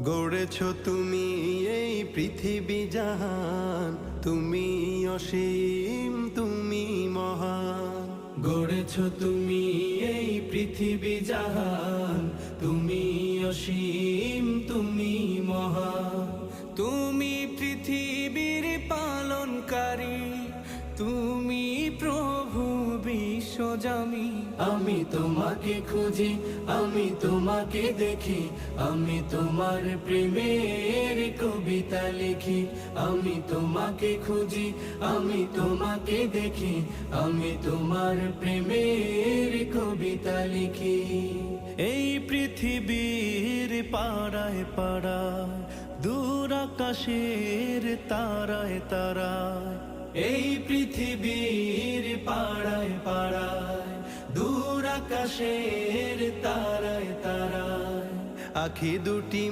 গড়েছ তুমি এই পৃথিবী জাহান, তুমি অসীম তুমি মহান। গড়েছ তুমি এই পৃথিবী জাহান, তুমি অসীম তুমি মহান। তুমি পৃথিবীর পালনকারী, তুমি প্রভু বিশ্বজামি। আমি তোমাকে খুঁজি, আমি তোমাকে দেখি, আমি তোমার প্রেমের কবিতা লিখি। আমি তোমাকে খুঁজি, আমি তোমাকে দেখি, আমি তোমার প্রেমের কবিতা লিখি। এই পৃথিবীর পাড়ায় পাড়ায়, দূর আকাশের তারায় তারায়। এই পৃথিবীর পাড়ায় পাড়ায়, দূর আকাশের তারায় তারায়। আখি দুটি